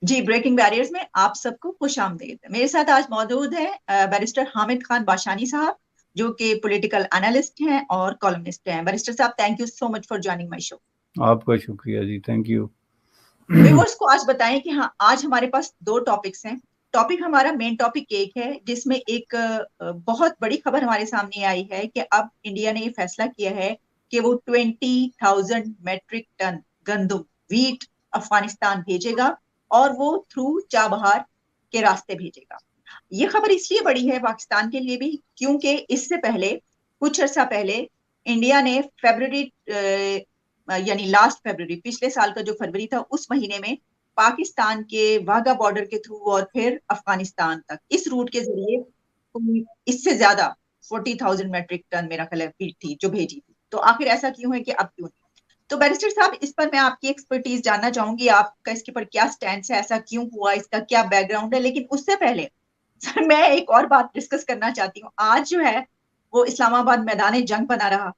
جی، breaking barriers میں آپ سب کو خوش آمدید. میرے ساتھ آج موجود ہیں بیرسٹر حامد خان باشانی صاحب، جو کہ پولیٹیکل انالسٹ ہیں اور کالمنسٹ ہیں. بیرسٹر صاحب، thank you so much for joining my show. آپ کا شکریہ جی، تھینک یو. ویورز کو آج بتائیں کہ ہاں، آج ہمارے پاس دو ٹاپکس ہیں. ٹاپک ہمارا مین ٹاپک ایک ہے، جس میں ایک بہت بڑی خبر ہمارے سامنے آئی ہے کہ اب انڈیا نے یہ فیصلہ کیا ہے کہ وہ 20,000 میٹرک ٹن گندم ویٹ افغانستان بھیجے گا، اور وہ تھرو چابہار کے راستے بھیجے گا. یہ خبر اس لیے بڑی ہے پاکستان کے لیے بھی، کیونکہ اس سے پہلے کچھ عرصہ پہلے انڈیا نے فیبرری یعنی لاسٹ فیبرری، پچھلے سال کا جو فروری تھا، اس مہینے میں پاکستان کے واگا بارڈر کے تھرو اور پھر افغانستان تک اس روٹ کے ذریعے اس سے زیادہ 40,000 میٹرک ٹن میرا خیال ہے ویٹ تھی جو بھیجی تھی. تو آخر ایسا کیوں ہے کہ اب کیوں نہیں؟ تو بیرسٹر صاحب، اس پر میں آپ کی ایکسپرٹیز جاننا چاہوں گی، آپ کا اس کے پر کیا سٹینڈ ہے، ایسا کیوں ہوا، اس کا کیا بیک گراؤنڈ ہے. لیکن اس سے پہلے سر، میں ایک اور بات ڈسکس کرنا چاہتی ہوں. آج جو ہے وہ اسلام آباد میدان جنگ بنا رہا،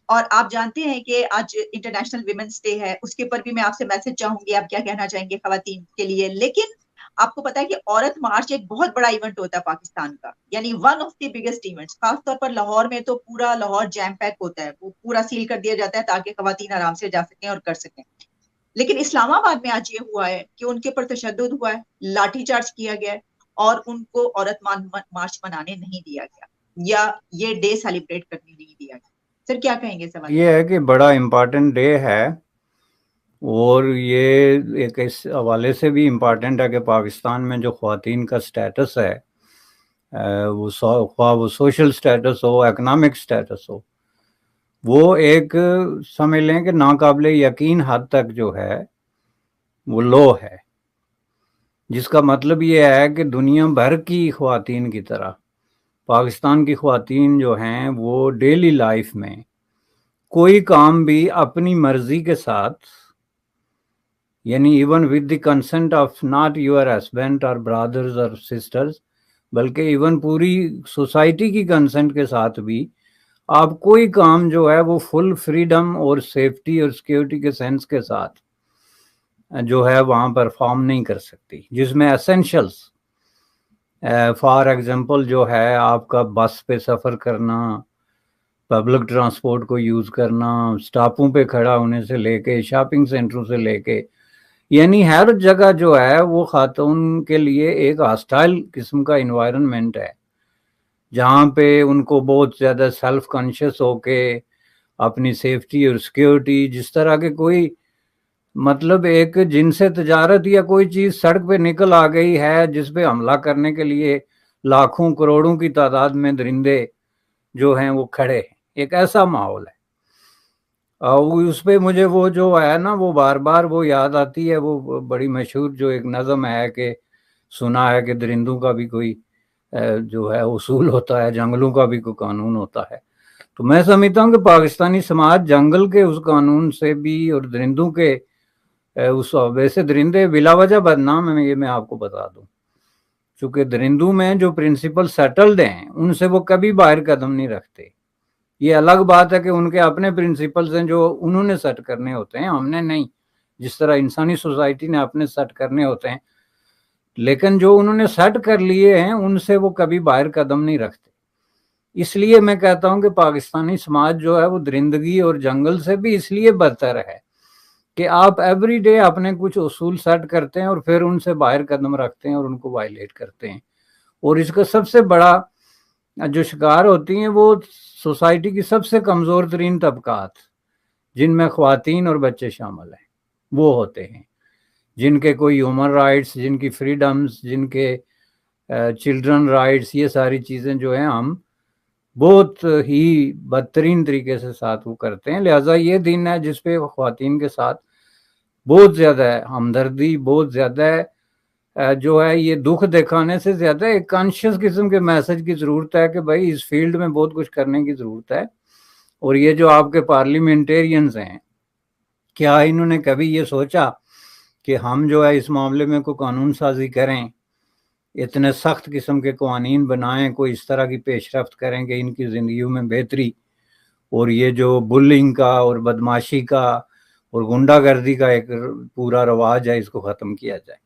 اور آپ جانتے ہیں کہ آج انٹرنیشنل ویمنس ڈے ہے. اس کے اوپر بھی میں آپ سے میسج چاہوں گی، آپ کیا کہنا چاہیں گے خواتین کے لیے. لیکن آپ کو پتا ہے کہ عورت مارچ ایک بہت بڑا ایونٹ ہوتا ہے پاکستان کا، یعنی one of the biggest events. خاص طور پر لاہور میں تو پورا لاہور جیم پیک ہوتا ہے، وہ پورا سیل کر دیا جاتا ہے تاکہ خواتین آرام سے جا سکیں اور کر سکیں. لیکن اسلام آباد میں آج یہ ہوا ہے کہ ان کے اوپر تشدد ہوا ہے، لاٹھی چارج کیا گیا ہے، اور ان کو عورت مارچ منانے نہیں دیا گیا، یا یہ ڈے سیلیبریٹ کرنے نہیں دیا گیا. سر، کیا کہیں گے سوال؟ یہ ہے کہ بڑا امپارٹنٹ ڈے ہے، اور یہ ایک اس حوالے سے بھی امپارٹنٹ ہے کہ پاکستان میں جو خواتین کا سٹیٹس ہے، وہ خواہ وہ سوشل سٹیٹس ہو، اکنامک سٹیٹس ہو، وہ ایک سمجھ لیں کہ ناقابل یقین حد تک جو ہے وہ لو ہے. جس کا مطلب یہ ہے کہ دنیا بھر کی خواتین کی طرح پاکستان کی خواتین جو ہیں وہ ڈیلی لائف میں کوئی کام بھی اپنی مرضی کے ساتھ، یعنی even with the consent of not your husband اور برادرز اور سسٹرز، بلکہ ایون پوری سوسائٹی کی کنسنٹ کے ساتھ بھی آپ کوئی کام جو ہے وہ فل فریڈم اور سیفٹی اور سیکیورٹی کے سینس کے ساتھ جو ہے وہاں پرفارم نہیں کر سکتی، جس میں اسینشلس فار ایگزامپل جو ہے آپ کا بس پہ سفر کرنا، پبلک ٹرانسپورٹ کو یوز کرنا، سٹاپوں پہ کھڑا ہونے سے لے کے شاپنگ سینٹروں سے لے کے، یعنی ہر جگہ جو ہے وہ خاتون کے لیے ایک ہاسٹائل قسم کا انوائرنمنٹ ہے، جہاں پہ ان کو بہت زیادہ سیلف کانشیس ہو کے اپنی سیفٹی اور سیکیورٹی، جس طرح کے کوئی مطلب ایک جن سے تجارت یا کوئی چیز سڑک پہ نکل آ گئی ہے جس پہ حملہ کرنے کے لیے لاکھوں کروڑوں کی تعداد میں درندے جو ہیں وہ کھڑے ہیں، ایک ایسا ماحول ہے. اس پہ مجھے وہ جو ہے نا وہ بار بار وہ یاد آتی ہے، وہ بڑی مشہور جو ایک نظم ہے کہ سنا ہے کہ درندوں کا بھی کوئی جو ہے اصول ہوتا ہے، جنگلوں کا بھی کوئی قانون ہوتا ہے. تو میں سمجھتا ہوں کہ پاکستانی سماج جنگل کے اس قانون سے بھی اور درندوں کے اس ویسے درندے بلا وجہ بدنام ہیں، یہ میں آپ کو بتا دوں، چونکہ درندوں میں جو پرنسپل سیٹلڈ ہیں ان سے وہ کبھی باہر قدم نہیں رکھتے. یہ الگ بات ہے کہ ان کے اپنے پرنسپلز ہیں جو انہوں نے سیٹ کرنے ہوتے ہیں، ہم نے نہیں، جس طرح انسانی سوسائٹی نے اپنے سیٹ کرنے ہوتے ہیں، لیکن جو انہوں نے سیٹ کر لیے ہیں ان سے وہ کبھی باہر قدم نہیں رکھتے. اس لیے میں کہتا ہوں کہ پاکستانی سماج جو ہے وہ درندگی اور جنگل سے بھی اس لیے بدتر ہے کہ آپ ایوری ڈے اپنے کچھ اصول سیٹ کرتے ہیں اور پھر ان سے باہر قدم رکھتے ہیں اور ان کو وائلیٹ کرتے ہیں. اور اس کا سب سے بڑا جو شکار ہوتی ہیں وہ سوسائٹی کی سب سے کمزور ترین طبقات، جن میں خواتین اور بچے شامل ہیں، وہ ہوتے ہیں جن کے کوئی ہیومن رائٹس، جن کی فریڈمز، جن کے چلڈرن رائٹس، یہ ساری چیزیں جو ہیں ہم بہت ہی بدترین طریقے سے ساتھ وہ کرتے ہیں. لہٰذا یہ دن ہے جس پہ خواتین کے ساتھ بہت زیادہ ہے ہمدردی، بہت زیادہ ہے جو ہے یہ دکھ دکھانے سے زیادہ ایک کانشیس قسم کے میسج کی ضرورت ہے کہ بھائی اس فیلڈ میں بہت کچھ کرنے کی ضرورت ہے. اور یہ جو آپ کے پارلیمنٹیرینز ہیں، کیا انہوں نے کبھی یہ سوچا کہ ہم جو ہے اس معاملے میں کوئی قانون سازی کریں، اتنے سخت قسم کے قوانین بنائیں، کوئی اس طرح کی پیش رفت کریں کہ ان کی زندگیوں میں بہتری اور یہ جو بلنگ کا اور بدماشی کا اور غنڈہ گردی کا ایک پورا رواج ہے اس کو ختم کیا جائے.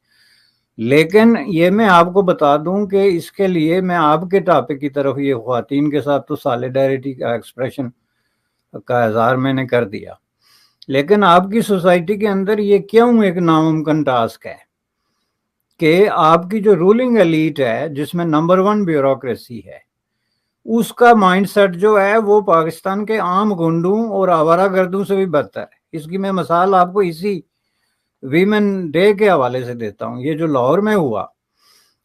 لیکن یہ میں آپ کو بتا دوں کہ اس کے لیے میں آپ کے ٹاپک کی طرف، یہ خواتین کے ساتھ تو سالیڈیرٹی کا ایکسپریشن کا اظہار میں نے کر دیا، لیکن آپ کی سوسائٹی کے اندر یہ کیوں ایک ناممکن ٹاسک ہے کہ آپ کی جو رولنگ ایلیٹ ہے، جس میں نمبر 1 بیوروکریسی ہے، اس کا مائنڈ سیٹ جو ہے وہ پاکستان کے عام گنڈوں اور آوارہ گردوں سے بھی بدتر ہے۔ اس کی میں مثال آپ کو اسی ویمن ڈے کے حوالے سے دیتا ہوں۔ یہ جو لاہور میں ہوا،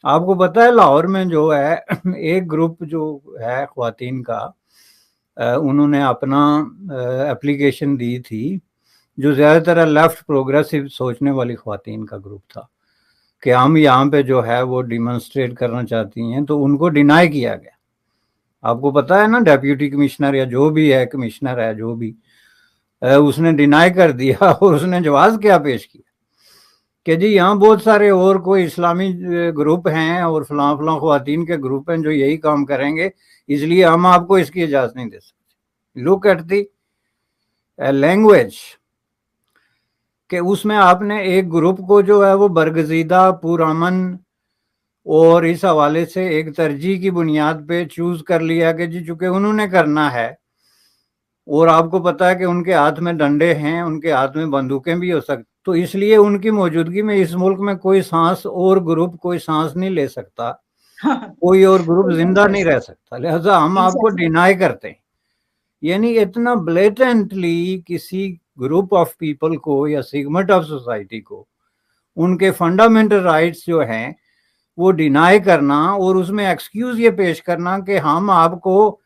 آپ کو پتا ہے لاہور میں جو ہے ایک گروپ جو ہے خواتین کا، انہوں نے اپنا اپلیکیشن دی تھی، جو زیادہ تر لیفٹ پروگریسو سوچنے والی خواتین کا گروپ تھا، کہ ہم یہاں پہ جو ہے وہ ڈیمونسٹریٹ کرنا چاہتی ہیں، تو ان کو ڈینائی کیا گیا۔ آپ کو پتا ہے نا، ڈیپیوٹی کمشنر یا جو بھی ہے، کمشنر ہے جو بھی، اس نے ڈینائی کر دیا، اور اس نے جواز کیا پیش کیا کہ جی یہاں بہت سارے اور کوئی اسلامی گروپ ہیں اور فلاں فلاں خواتین کے گروپ ہیں جو یہی کام کریں گے، اس لیے ہم آپ کو اس کی اجازت نہیں دے سکتے۔ لک ایٹ دی لینگویج، کہ اس میں آپ نے ایک گروپ کو جو ہے وہ برگزیدہ، پرامن اور اس حوالے سے ایک ترجیح کی بنیاد پہ چوز کر لیا کہ جی چونکہ انہوں نے کرنا ہے، اور آپ کو پتا ہے کہ ان کے ہاتھ میں ڈنڈے ہیں، ان کے ہاتھ میں بندوقیں بھی ہو سکتی، تو اس لیے ان کی موجودگی میں اس ملک میں کوئی سانس اور گروپ کوئی سانس نہیں لے سکتا، کوئی اور گروپ زندہ نہیں رہ سکتا، لہذا ہم آپ کو ڈینائی کرتے ہیں۔ یعنی اتنا بلیٹنٹلی کسی گروپ آف پیپل کو یا سیگمنٹ آف سوسائٹی کو ان کے فنڈامنٹل رائٹس جو ہیں وہ ڈینائی کرنا، اور اس میں ایکسکیوز یہ پیش کرنا کہ ہم آپ کو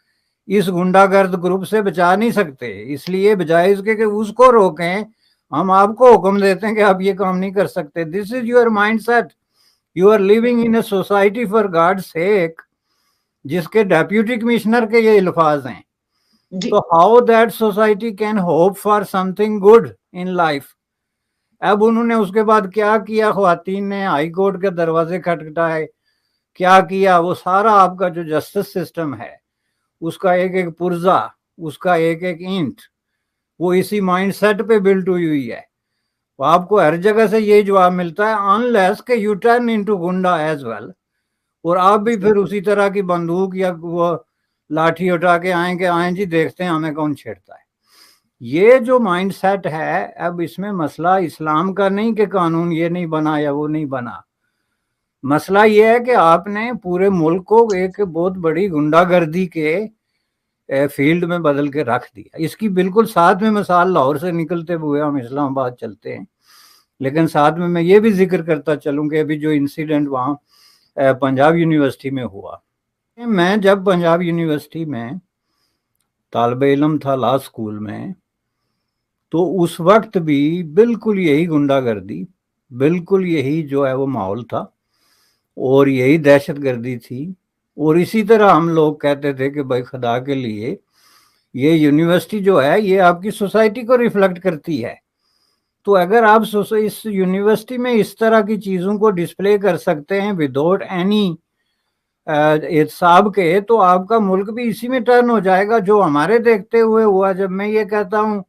اس گنڈا گرد گروپ سے بچا نہیں سکتے، اس لیے بجائے اس کے کہ اس کو روکیں، ہم آپ کو حکم دیتے ہیں کہ آپ یہ کام نہیں کر سکتے۔ This is your mindset, you are living in a society for God sake, جس کے ڈیپیوٹی کمشنر کے یہ الفاظ ہیں، تو how that society can hope for something good in life. اب انہوں نے اس کے بعد کیا کیا، خواتین نے ہائی کورٹ کے دروازے کھٹکھٹائے، کیا کیا، وہ سارا آپ کا جو جسٹس سسٹم ہے، اس کا ایک ایک پرزا، اس کا ایک ایک اینٹ، وہ اسی مائنڈ سیٹ پہ بلٹ ہوئی ہے۔ آپ کو ہر جگہ سے یہی جواب ملتا ہے، unless کہ you turn into goonda as well, اور آپ بھی پھر اسی طرح کی بندوق یا وہ لاٹھی اٹھا کے آئیں کہ آئیں جی دیکھتے ہیں ہمیں کون چھیڑتا ہے۔ یہ جو مائنڈ سیٹ ہے، اب اس میں مسئلہ اسلام کا نہیں کہ قانون یہ نہیں بنا یا وہ نہیں بنا، مسئلہ یہ ہے کہ آپ نے پورے ملک کو ایک بہت بڑی گنڈا گردی کے فیلڈ میں بدل کے رکھ دیا۔ اس کی بالکل ساتھ میں مثال لاہور سے نکلتے ہوئے ہم اسلام آباد چلتے ہیں، لیکن ساتھ میں یہ بھی ذکر کرتا چلوں کہ ابھی جو انسیڈنٹ وہاں پنجاب یونیورسٹی میں ہوا، میں جب پنجاب یونیورسٹی میں طالب علم تھا لا سکول میں، تو اس وقت بھی بالکل یہی گنڈا گردی، بالکل یہی جو ہے وہ ماحول تھا، اور یہی دہشت گردی تھی، اور اسی طرح ہم لوگ کہتے تھے کہ بھائی خدا کے لیے یہ یونیورسٹی جو ہے یہ آپ کی سوسائٹی کو ریفلیکٹ کرتی ہے، تو اگر آپ اس یونیورسٹی میں اس طرح کی چیزوں کو ڈسپلے کر سکتے ہیں وداؤٹ اینی احتساب کے، تو آپ کا ملک بھی اسی میں ٹرن ہو جائے گا، جو ہمارے دیکھتے ہوئے ہوا۔ جب میں یہ کہتا ہوں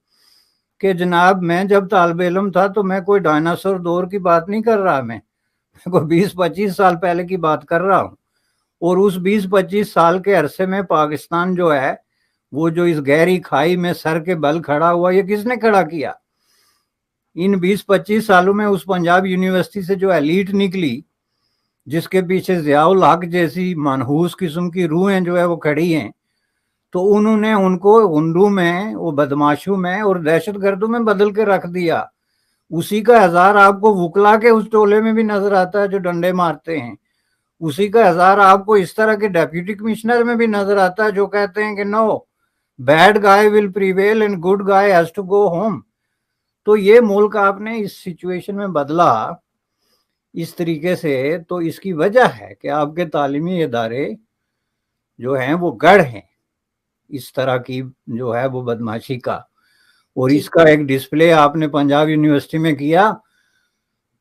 کہ جناب میں جب طالب علم تھا تو میں کوئی ڈائناسور دور کی بات نہیں کر رہا، میں کوئی 20-25 سال پہلے کی بات کر رہا ہوں، اور اس 20-25 سال کے عرصے میں پاکستان جو ہے وہ جو اس گہری کھائی میں سر کے بل کھڑا ہوا، یہ کس نے کھڑا کیا؟ ان 20-25 سالوں میں اس پنجاب یونیورسٹی سے جو ایلیٹ نکلی، جس کے پیچھے ضیاء الحق جیسی منحوس قسم کی روحیں جو ہے وہ کھڑی ہیں، تو انہوں نے ان کو غنڈوں میں، وہ بدماشوں میں اور دہشت گردوں میں بدل کے رکھ دیا۔ اسی کا ہزار آپ کو وکلا کے اس ٹولے میں بھی نظر آتا ہے جو ڈنڈے مارتے ہیں، اسی کا ہزار آپ کو اس طرح کے ڈیپیوٹی کمشنر میں بھی نظر آتا ہے جو کہتے ہیں کہ no, bad guy will prevail and good guy has to go home. تو یہ ملک آپ نے اس سچویشن میں بدلا اس طریقے سے، تو اس کی وجہ ہے کہ آپ کے تعلیمی ادارے جو ہیں وہ گڑھ ہیں اس طرح کی جو ہے وہ بدماشی کا، اور اس کا ایک ڈسپلے آپ نے پنجاب یونیورسٹی میں کیا۔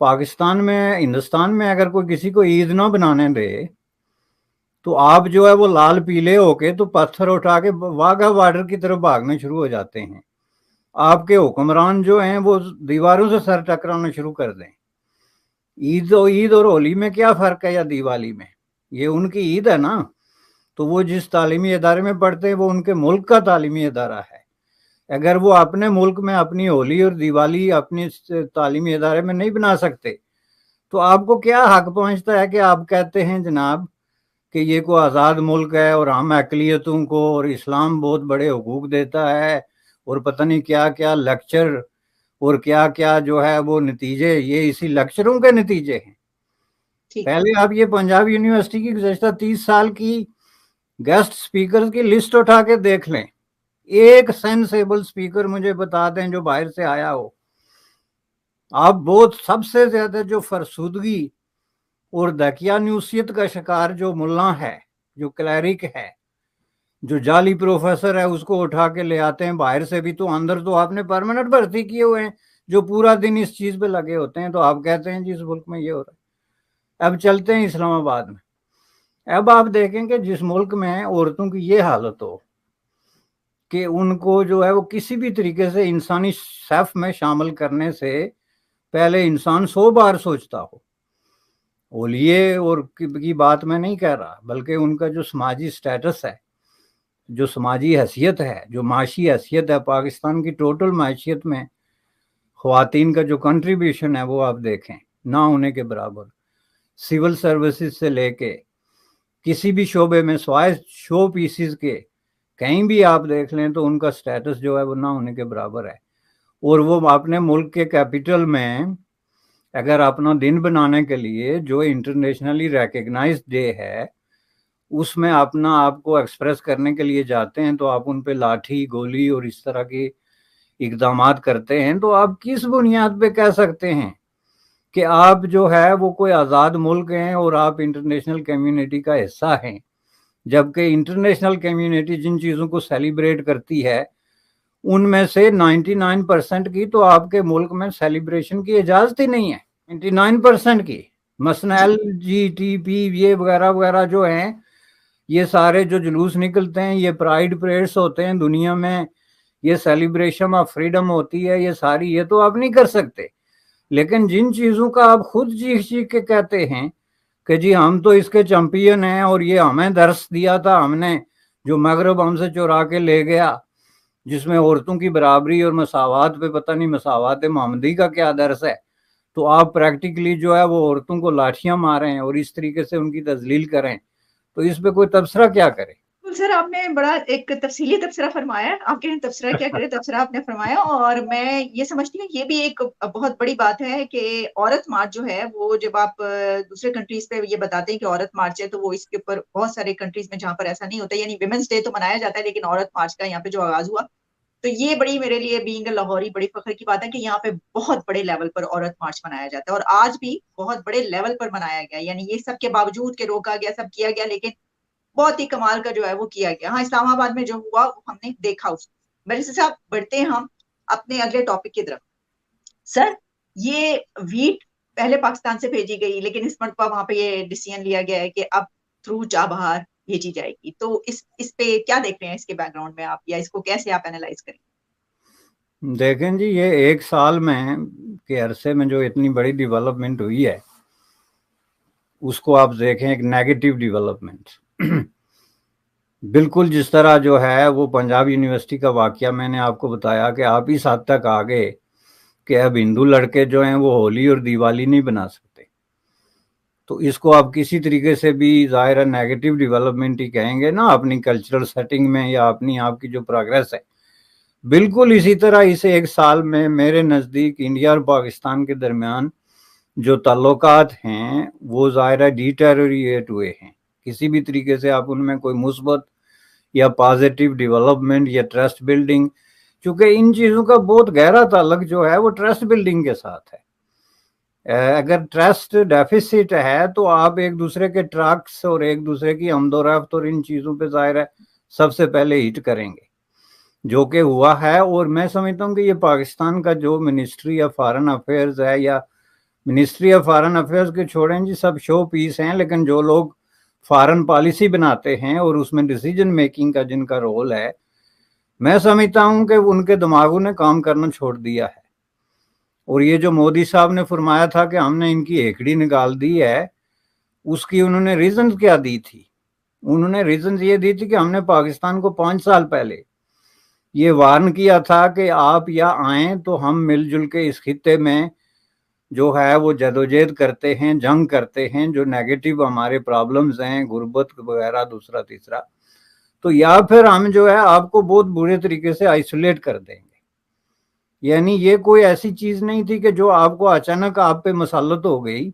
پاکستان میں، ہندوستان میں اگر کوئی کسی کو عید نہ بنانے دے تو آپ جو ہے وہ لال پیلے ہو کے تو پتھر اٹھا کے واگا بارڈر کی طرف بھاگنے شروع ہو جاتے ہیں، آپ کے حکمران جو ہیں وہ دیواروں سے سر ٹکرانا شروع کر دیں۔ عید اور ہولی میں کیا فرق ہے یا دیوالی میں؟ یہ ان کی عید ہے نا، تو وہ جس تعلیمی ادارے میں پڑھتے ہیں وہ ان کے ملک کا تعلیمی ادارہ ہے۔ اگر وہ اپنے ملک میں اپنی ہولی اور دیوالی اپنی تعلیمی ادارے میں نہیں بنا سکتے تو آپ کو کیا حق پہنچتا ہے کہ آپ کہتے ہیں جناب کہ یہ کوئی آزاد ملک ہے اور ہم اقلیتوں کو اور اسلام بہت بڑے حقوق دیتا ہے اور پتہ نہیں کیا کیا لیکچر اور کیا کیا جو ہے وہ نتیجے، یہ اسی لیکچروں کے نتیجے ہیں۔ پہلے آپ یہ پنجاب یونیورسٹی کی گزشتہ 30 سال کی گیسٹ سپیکر کی لسٹ اٹھا کے دیکھ لیں، ایک سینسیبل سپیکر مجھے بتا دیں جو باہر سے آیا ہو۔ آپ بہت سب سے زیادہ جو فرسودگی اور دقیانوسیت کا شکار جو ملا ہے، جو کلیرک ہے، جو جعلی پروفیسر ہے، اس کو اٹھا کے لے آتے ہیں باہر سے بھی، تو اندر تو آپ نے پرماننٹ بھرتی کیے ہوئے ہیں جو پورا دن اس چیز پہ لگے ہوتے ہیں، تو آپ کہتے ہیں جی اس ملک میں یہ ہو رہا ہے۔ اب چلتے ہیں اسلام آباد میں۔ اب آپ دیکھیں کہ جس ملک میں عورتوں کی یہ حالت ہو کہ ان کو جو ہے وہ کسی بھی طریقے سے انسانی صف میں شامل کرنے سے پہلے انسان 100 بار سوچتا ہو، اولیے اور کی بات میں نہیں کہہ رہا، بلکہ ان کا جو سماجی سٹیٹس ہے، جو سماجی حیثیت ہے، جو معاشی حیثیت ہے، پاکستان کی ٹوٹل معیشت میں خواتین کا جو کنٹریبیوشن ہے وہ آپ دیکھیں، نہ ہونے کے برابر۔ سول سروسز سے لے کے کسی بھی شعبے میں سوائے شو پیسز کے کہیں بھی آپ دیکھ لیں تو ان کا سٹیٹس جو ہے وہ نہ ہونے کے برابر ہے۔ اور وہ اپنے ملک کے کیپٹل میں اگر اپنا دن بنانے کے لیے جو انٹرنیشنلی ریکگنائز ڈے ہے اس میں اپنا آپ کو ایکسپریس کرنے کے لیے جاتے ہیں تو آپ ان پہ لاٹھی گولی اور اس طرح کے اقدامات کرتے ہیں، تو آپ کس بنیاد پہ کہہ سکتے ہیں کہ آپ جو ہے وہ کوئی آزاد ملک ہیں اور آپ انٹرنیشنل کمیونٹی کا حصہ ہیں؟ جبکہ انٹرنیشنل کمیونٹی جن چیزوں کو سیلیبریٹ کرتی ہے ان میں سے 99% کی تو آپ کے ملک میں سیلیبریشن کی اجازت ہی نہیں ہے، 99% کی۔ مثلا LGBT یہ وغیرہ وغیرہ جو ہیں، یہ سارے جو جلوس نکلتے ہیں، یہ پرائیڈ پریڈس ہوتے ہیں دنیا میں، یہ سیلیبریشن آف فریڈم ہوتی ہے، یہ ساری یہ تو آپ نہیں کر سکتے۔ لیکن جن چیزوں کا آپ خود چیخ چیخ کے کہتے ہیں کہ جی ہم تو اس کے چیمپئن ہیں اور یہ ہمیں درس دیا تھا، ہم نے جو مغرب ہم سے چورا کے لے گیا، جس میں عورتوں کی برابری اور مساوات پہ پتہ نہیں مساوات محمدی کا کیا درس ہے، تو آپ پریکٹیکلی جو ہے وہ عورتوں کو لاٹھیاں ماریں اور اس طریقے سے ان کی تذلیل کریں، تو اس پہ کوئی تبصرہ کیا کرے؟ سر آپ نے بڑا ایک تفصیلی تبصرہ فرمایا، آپ کہیں تبصرہ کیا کرے، تبصرہ آپ نے فرمایا، اور میں یہ سمجھتی ہوں یہ بھی ایک بہت بڑی بات ہے کہ عورت مارچ جو ہے وہ جب آپ دوسرے کنٹریز پہ یہ بتاتے ہیں کہ عورت مارچ ہے تو وہ اس کے اوپر بہت سارے کنٹریز میں جہاں پر ایسا نہیں ہوتا، یعنی ویمنس ڈے تو منایا جاتا ہے لیکن عورت مارچ کا یہاں پہ جو آغاز ہوا، تو یہ بڑی میرے لیے بینگ لاہوری بڑی فخر کی بات ہے کہ یہاں پہ بہت بڑے لیول پر عورت مارچ منایا جاتا ہے، اور آج بھی بہت بڑے لیول پر منایا گیا، یعنی یہ سب کے باوجود کہ روکا گیا، سب کیا گیا، لیکن بہت ہی کمال کا جو ہے وہ کیا گیا۔ ہاں اسلام آباد میں جو ہوا ہم نے دیکھا اس کو۔ میرے صاحب بڑھتے ہیں ہم اپنے اگلے ٹاپک کی طرف۔ سر یہ ویٹ پہلے پاکستان سے بھیجی گئی لیکن اس مرتبہ وہاں پہ یہ ڈیسیژن لیا گیا ہے کہ اب تھرو چابہار بھیجی جائے گی، تو اس پہ کیا دیکھ رہے ہیں اس کے بیک گراؤنڈ میں آپ، یا اس کو کیسے آپ اینالائز کریں؟ دیکھیں جی، یہ ایک سال میں کے عرصے میں جو اتنی بڑی ڈیولپمنٹ ہوئی ہے اس کو آپ دیکھیں ایک نیگیٹو ڈیولپمنٹ۔ بالکل جس طرح جو ہے وہ پنجاب یونیورسٹی کا واقعہ میں نے آپ کو بتایا کہ آپ اس حد تک آگے کہ اب ہندو لڑکے جو ہیں وہ ہولی اور دیوالی نہیں بنا سکتے، تو اس کو آپ کسی طریقے سے بھی ظاہر ہے نیگیٹو ڈیولپمنٹ ہی کہیں گے نا اپنی کلچرل سیٹنگ میں یا اپنی آپ کی جو پروگریس ہے۔ بالکل اسی طرح اس ایک سال میں میرے نزدیک انڈیا اور پاکستان کے درمیان جو تعلقات ہیں وہ ظاہر ڈیٹیریٹ ہوئے ہیں، کسی بھی طریقے سے آپ ان میں کوئی مثبت یا پازیٹیو ڈیولپمنٹ یا ٹرسٹ بلڈنگ، چونکہ ان چیزوں کا بہت گہرا تعلق جو ہے وہ ٹرسٹ بلڈنگ کے ساتھ ہے۔ اگر ٹرسٹ ڈیفیسٹ ہے تو آپ ایک دوسرے کے ٹرکس اور ایک دوسرے کی آمد و رفت اور ان چیزوں پہ ظاہر ہے سب سے پہلے ہٹ کریں گے، جو کہ ہوا ہے۔ اور میں سمجھتا ہوں کہ یہ پاکستان کا جو منسٹری آف فارن افیئرز ہے، یا منسٹری آف فارن افیئرز کے چھوڑیں جی، سب شو پیس ہیں، لیکن جو لوگ فارن پالیسی بناتے ہیں اور اس میں ڈیسیجن میکنگ کا جن کا رول ہے، میں سمجھتا ہوں کہ ان کے دماغوں نے کام کرنا چھوڑ دیا ہے۔ اور یہ جو مودی صاحب نے فرمایا تھا کہ ہم نے ان کی ایکڑی نکال دی ہے، اس کی انہوں نے ریزنز کیا دی تھی؟ انہوں نے ریزنز یہ دی تھی کہ ہم نے پاکستان کو 5 سال پہلے یہ وارن کیا تھا کہ آپ یا آئیں تو ہم مل جل کے اس خطے میں جو ہے وہ جدوجہد کرتے ہیں، جنگ کرتے ہیں، جو نیگیٹو ہمارے پرابلمز ہیں، غربت وغیرہ دوسرا تیسرا، تو یا پھر ہم جو ہے آپ کو بہت برے طریقے سے آئسولیٹ کر دیں گے۔ یعنی یہ کوئی ایسی چیز نہیں تھی کہ جو آپ کو اچانک آپ پہ مسلط ہو گئی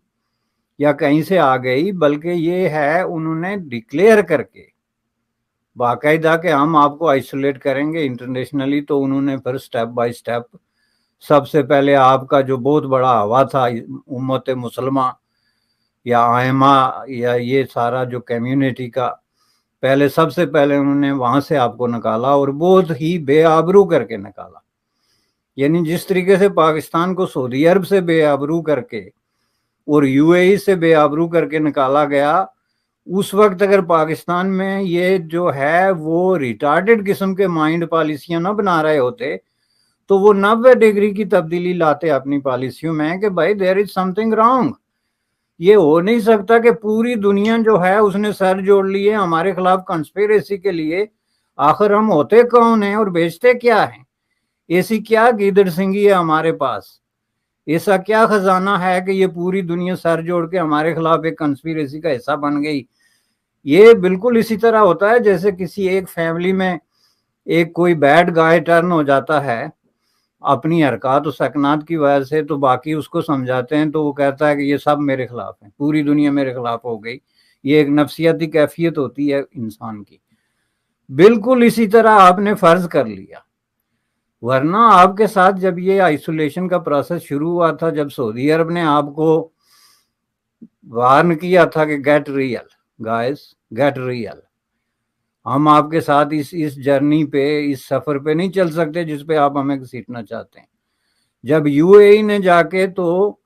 یا کہیں سے آ گئی، بلکہ یہ ہے انہوں نے ڈکلیئر کر کے باقاعدہ کہ ہم آپ کو آئسولیٹ کریں گے انٹرنیشنلی۔ تو انہوں نے پھر سٹیپ بائی سٹیپ سب سے پہلے آپ کا جو بہت بڑا ہوا تھا امت مسلمہ یا آئمہ یا یہ سارا جو کمیونٹی کا، پہلے سب سے پہلے انہوں نے وہاں سے آپ کو نکالا اور بہت ہی بے آبرو کر کے نکالا۔ یعنی جس طریقے سے پاکستان کو سعودی عرب سے بے آبرو کر کے اور یو اے ای سے بے آبرو کر کے نکالا گیا، اس وقت اگر پاکستان میں یہ جو ہے وہ ریٹارڈڈ قسم کے مائنڈ پالیسیاں نہ بنا رہے ہوتے تو وہ 90 ڈگری کی تبدیلی لاتے اپنی پالیسیوں میں کہ بھائی دیر از سم تھنگ رانگ۔ یہ ہو نہیں سکتا کہ پوری دنیا جو ہے اس نے سر جوڑ لیے ہمارے خلاف کنسپیریسی کے لیے۔ آخر ہم ہوتے کون ہیں اور بیچتے کیا ہیں؟ ایسی کیا گیدڑ سنگھی ہے ہمارے پاس؟ ایسا کیا خزانہ ہے کہ یہ پوری دنیا سر جوڑ کے ہمارے خلاف ایک کنسپیریسی کا حصہ بن گئی؟ یہ بالکل اسی طرح ہوتا ہے جیسے کسی ایک فیملی میں ایک کوئی بیڈ گائے ٹرن ہو جاتا ہے اپنی حرکات و سکنات کی وجہ سے، تو باقی اس کو سمجھاتے ہیں تو وہ کہتا ہے کہ یہ سب میرے خلاف ہیں، پوری دنیا میرے خلاف ہو گئی۔ یہ ایک نفسیاتی کیفیت ہوتی ہے انسان کی۔ بالکل اسی طرح آپ نے فرض کر لیا، ورنہ آپ کے ساتھ جب یہ آئسولیشن کا پروسیس شروع ہوا تھا، جب سعودی عرب نے آپ کو وارن کیا تھا کہ get real guys, get real, ہم آپ کے ساتھ اس جرنی پہ، اس سفر پہ نہیں چل سکتے جس پہ آپ ہمیں گھسیٹنا چاہتے ہیں۔ جب یو اے ای نے جا کے تو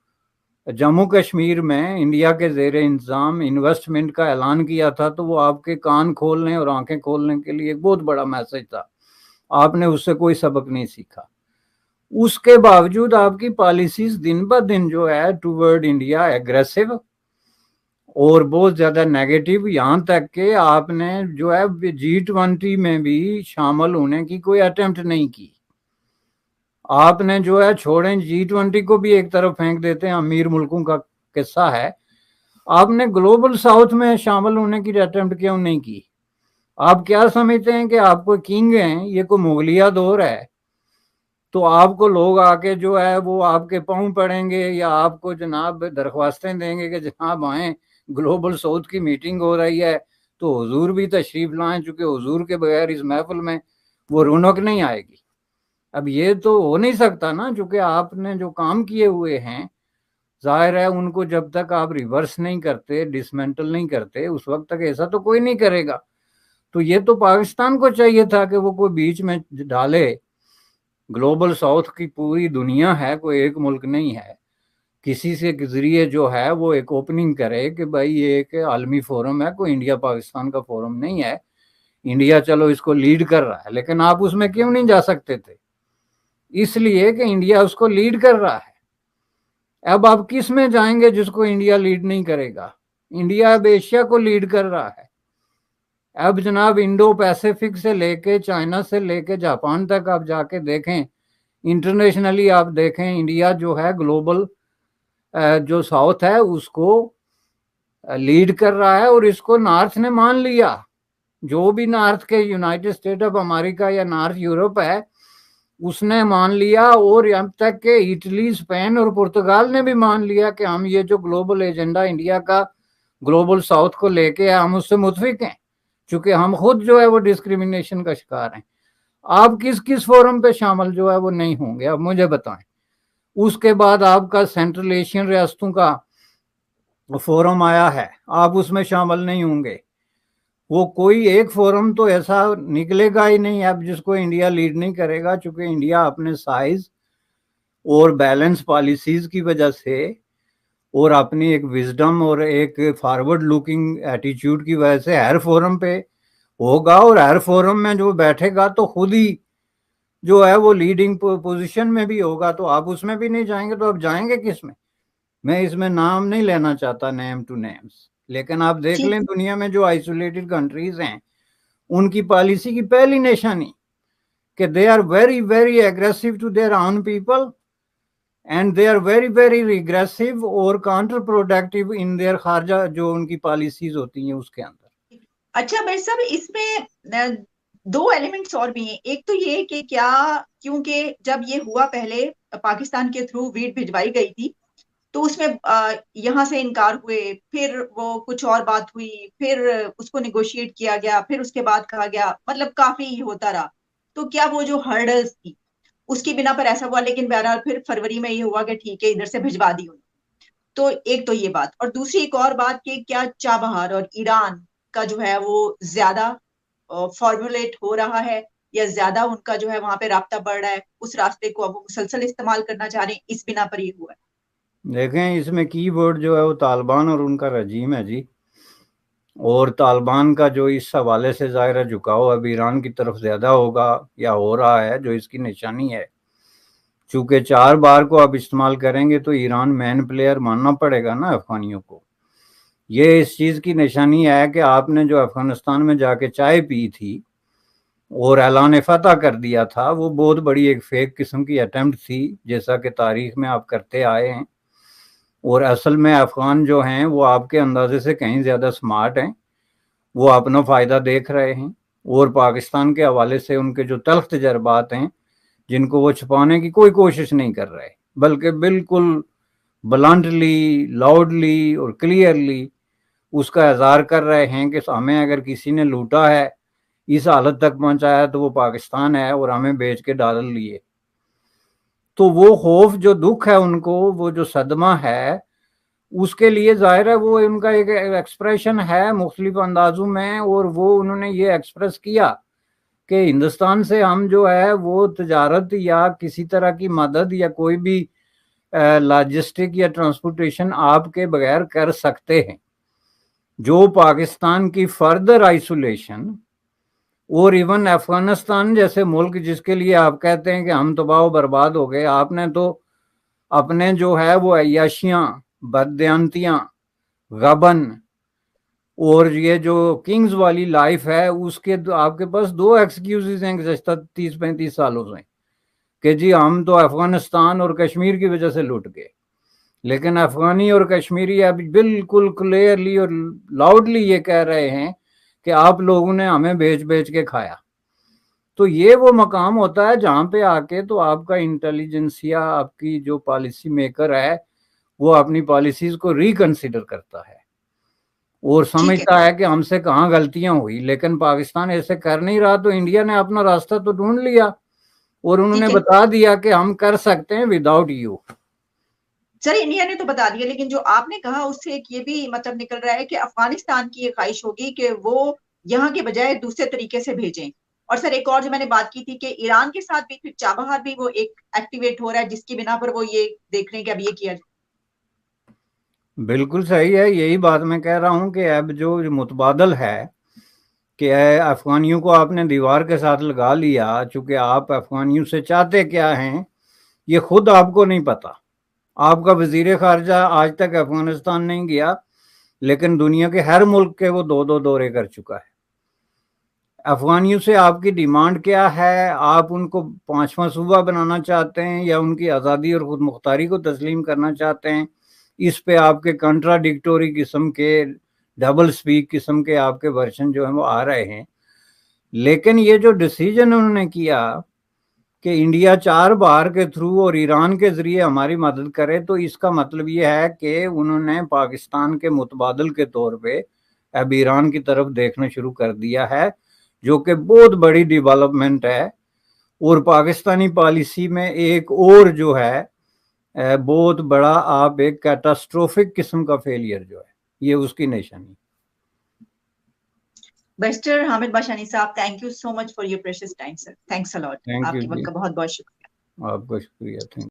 جموں کشمیر میں انڈیا کے زیر انتظام انویسٹمنٹ کا اعلان کیا تھا، تو وہ آپ کے کان کھولنے اور آنکھیں کھولنے کے لیے ایک بہت بڑا میسج تھا۔ آپ نے اس سے کوئی سبق نہیں سیکھا۔ اس کے باوجود آپ کی پالیسیز دن بہ دن جو ہے ٹوورڈ انڈیا ایگریسو اور بہت زیادہ نیگیٹو، یہاں تک کہ آپ نے جو ہے G20 میں بھی شامل ہونے کی کوئی اٹیمپٹ نہیں کی۔ آپ نے جو ہے چھوڑیں G20 کو بھی ایک طرف پھینک دیتے ہیں، امیر ملکوں کا قصہ ہے، آپ نے گلوبل ساؤتھ میں شامل ہونے کی اٹیمپٹ کیوں نہیں کی؟ آپ کیا سمجھتے ہیں کہ آپ کو کنگ ہیں، یہ کوئی مغلیہ دور ہے تو آپ کو لوگ آ کے جو ہے وہ آپ کے پاؤں پڑیں گے یا آپ کو جناب درخواستیں دیں گے کہ جناب آئیں گلوبل ساؤتھ کی میٹنگ ہو رہی ہے تو حضور بھی تشریف لائیں، چونکہ حضور کے بغیر اس محفل میں وہ رونق نہیں آئے گی۔ اب یہ تو ہو نہیں سکتا نا، چونکہ آپ نے جو کام کیے ہوئے ہیں ظاہر ہے ان کو جب تک آپ ریورس نہیں کرتے، ڈسمینٹل نہیں کرتے، اس وقت تک ایسا تو کوئی نہیں کرے گا۔ تو یہ تو پاکستان کو چاہیے تھا کہ وہ کوئی بیچ میں ڈالے، گلوبل ساؤتھ کی پوری دنیا ہے، کوئی ایک ملک نہیں ہے، کسی سے ذریعے جو ہے وہ ایک اوپننگ کرے کہ بھائی یہ ایک عالمی فورم ہے، کوئی انڈیا پاکستان کا فورم نہیں ہے، انڈیا چلو اس کو لیڈ کر رہا ہے، لیکن آپ اس میں کیوں نہیں جا سکتے تھے؟ اس لیے کہ انڈیا اس کو لیڈ کر رہا ہے۔ اب آپ کس میں جائیں گے جس کو انڈیا لیڈ نہیں کرے گا؟ انڈیا اب ایشیا کو لیڈ کر رہا ہے۔ اب جناب انڈو پیسیفک سے لے کے چائنا سے لے کے جاپان تک آپ جا کے دیکھیں، انٹرنیشنلی آپ دیکھیں، انڈیا جو ہے گلوبل جو ساؤتھ ہے اس کو لیڈ کر رہا ہے، اور اس کو نارتھ نے مان لیا۔ جو بھی نارتھ کے یونائٹڈ اسٹیٹ آف امریکہ یا نارتھ یورپ ہے اس نے مان لیا، اور اب تک کہ اٹلی، اسپین اور پرتگال نے بھی مان لیا کہ ہم یہ جو گلوبل ایجنڈا انڈیا کا گلوبل ساؤتھ کو لے کے ہم اس سے متفق ہیں، چونکہ ہم خود جو ہے وہ ڈسکریمنیشن کا شکار ہیں۔ آپ کس کس فورم پہ شامل جو ہے وہ نہیں ہوں گے؟ اب مجھے بتائیں۔ اس کے بعد آپ کا سینٹرل ایشین ریاستوں کا فورم آیا ہے، آپ اس میں شامل نہیں ہوں گے۔ وہ کوئی ایک فورم تو ایسا نکلے گا ہی نہیں اب جس کو انڈیا لیڈ نہیں کرے گا، چونکہ انڈیا اپنے سائز اور بیلنس پالیسیز کی وجہ سے اور اپنی ایک وزڈم اور ایک فارورڈ لوکنگ ایٹیچیوڈ کی وجہ سے ہر فورم پہ ہوگا، اور ہر فورم میں جو بیٹھے گا تو خود ہی جو ہے وہ لیڈنگ پوزیشن میں بھی ہوگا تو آپ اس میں بھی نہیں جائیں گے تو آپ جائیں گے کس میں اس میں نام نہیں لینا چاہتا نیم ٹو نیمز، لیکن آپ دیکھ ٹھیک. لیں دنیا میں جو آئسولیٹڈ کنٹریز ہیں ان کی پالیسی کی پہلی نشانی کہ they are very very aggressive to their own people and they are very very regressive اور کاؤنٹر پروڈکٹیو ان دیئر خارجہ جو ان کی پالیسیز ہوتی ہیں اس کے اندر. اچھا بھائی صاحب، اس میں دو ایلیمنٹس اور بھی ہیں. ایک تو یہ کہ کیا کیونکہ جب یہ ہوا پہلے پاکستان کے تھرو ویٹ بھجوائی گئی تھی تو اس میں یہاں سے انکار ہوئے، پھر وہ کچھ اور بات ہوئی، پھر اس کو نیگوشیٹ کیا گیا، پھر اس کے بعد کہا گیا، مطلب کافی ہوتا رہا. تو کیا وہ جو ہرڈلز تھی اس کی بنا پر ایسا ہوا؟ لیکن بہرحال پھر فروری میں یہ ہوا کہ ٹھیک ہے ادھر سے بھجوا دی انہوں. تو ایک تو یہ بات، اور دوسری ایک اور بات کہ کیا چابہار اور ایران کا جو ہے وہ زیادہ فارمولیٹ ہو رہا ہے یا زیادہ ان کا جو ہے وہاں پہ رابطہ بڑھ رہا ہے، اس راستے کو اب وہ مسلسل استعمال کرنا چاہ رہے ہیں، اس بنا پر یہ ہوا ہے؟ دیکھیں اس میں کی ورڈ جو ہے وہ طالبان اور ان کا رجیم ہے جی، اور طالبان کا جو اس حوالے سے ظاہر جھکاؤ اب ایران کی طرف زیادہ ہوگا یا ہو رہا ہے، جو اس کی نشانی ہے. چونکہ 4 بار کو آپ استعمال کریں گے تو ایران مین پلیئر ماننا پڑے گا نا افغانیوں کو. یہ اس چیز کی نشانی ہے کہ آپ نے جو افغانستان میں جا کے چائے پی تھی اور اعلان فتح کر دیا تھا، وہ بہت بڑی ایک فیک قسم کی اٹیمپٹ تھی، جیسا کہ تاریخ میں آپ کرتے آئے ہیں. اور اصل میں افغان جو ہیں وہ آپ کے اندازے سے کہیں زیادہ سمارٹ ہیں، وہ اپنا فائدہ دیکھ رہے ہیں، اور پاکستان کے حوالے سے ان کے جو تلخ تجربات ہیں جن کو وہ چھپانے کی کوئی کوشش نہیں کر رہے، بلکہ بالکل بلانٹلی، لاؤڈلی اور کلیئرلی اس کا اظہار کر رہے ہیں کہ ہمیں اگر کسی نے لوٹا ہے، اس حالت تک پہنچایا تو وہ پاکستان ہے اور ہمیں بیچ کے ڈالر لیے. تو وہ خوف جو دکھ ہے ان کو، وہ جو صدمہ ہے، اس کے لیے ظاہر ہے وہ ان کا ایک ایکسپریشن ہے مختلف اندازوں میں، اور وہ انہوں نے یہ ایکسپریس کیا کہ ہندوستان سے ہم جو ہے وہ تجارت یا کسی طرح کی مدد یا کوئی بھی لاجسٹک یا ٹرانسپورٹیشن آپ کے بغیر کر سکتے ہیں. جو پاکستان کی فردر آئسولیشن اور ایون افغانستان جیسے ملک جس کے لیے آپ کہتے ہیں کہ ہم تباہ و برباد ہو گئے، آپ نے تو اپنے جو ہے وہ عیاشیاں، بددیانتیاں، غبن اور یہ جو کنگز والی لائف ہے، اس کے آپ کے پاس 2 ایکسکیوزز ہیں گزشتہ 30-35 سالوں سے کہ جی ہم تو افغانستان اور کشمیر کی وجہ سے لوٹ گئے. لیکن افغانی اور کشمیری اب بالکل کلیئرلی اور لاؤڈلی یہ کہہ رہے ہیں کہ آپ لوگوں نے ہمیں بیچ بیچ کے کھایا. تو یہ وہ مقام ہوتا ہے جہاں پہ آ کے تو آپ کا انٹیلیجنسیا، آپ کی جو پالیسی میکر ہے، وہ اپنی پالیسیز کو ریکنسیڈر کرتا ہے اور ٹھیک ہے. سمجھتا ہے کہ ہم سے کہاں غلطیاں ہوئی. لیکن پاکستان ایسے کر نہیں رہا، تو انڈیا نے اپنا راستہ تو ڈھونڈ لیا اور انہوں نے ٹھیک ہے بتا دیا کہ ہم کر سکتے ہیں وداؤٹ یو. سر، انڈیا نے تو بتا دیا، لیکن جو آپ نے کہا اس سے ایک یہ بھی مطلب نکل رہا ہے کہ افغانستان کی یہ خواہش ہوگی کہ وہ یہاں کے بجائے دوسرے طریقے سے بھیجیں. اور سر ایک اور جو میں نے بات کی تھی کہ ایران کے ساتھ بھی پھر چابہار بھی وہ ایک ایکٹیویٹ ہو رہا ہے، جس کی بنا پر وہ یہ دیکھ رہے ہیں کہ اب یہ کیا جائے. بالکل صحیح ہے، یہی بات میں کہہ رہا ہوں کہ اب جو متبادل ہے کہ افغانیوں کو آپ نے دیوار کے ساتھ لگا لیا، چونکہ آپ افغانیوں سے چاہتے کیا ہیں یہ خود آپ کو نہیں پتا. آپ کا وزیر خارجہ آج تک افغانستان نہیں گیا، لیکن دنیا کے ہر ملک کے وہ 2 دورے کر چکا ہے. افغانیوں سے آپ کی ڈیمانڈ کیا ہے؟ آپ ان کو 5واں صوبہ بنانا چاہتے ہیں یا ان کی آزادی اور خود مختاری کو تسلیم کرنا چاہتے ہیں؟ اس پہ آپ کے کنٹراڈکٹوری قسم کے، ڈبل سپیک قسم کے آپ کے ورژن جو ہیں وہ آ رہے ہیں. لیکن یہ جو ڈیسیجن انہوں نے کیا کہ انڈیا 4 بار کے تھرو اور ایران کے ذریعے ہماری مدد کرے، تو اس کا مطلب یہ ہے کہ انہوں نے پاکستان کے متبادل کے طور پہ اب ایران کی طرف دیکھنا شروع کر دیا ہے، جو کہ بہت بڑی ڈیولپمنٹ ہے. اور پاکستانی پالیسی میں ایک اور جو ہے بہت بڑا آپ ایک کیٹاسٹروفک قسم کا فیلئر جو ہے، یہ اس کی نشانی. بیسٹر حامد باشانی صاحب، thank you so much for your precious time sir. Thanks allot. Thank آپ یو کے جی، وقت کا بہت بہت شکریہ. آپ کا شکریہ. تھینک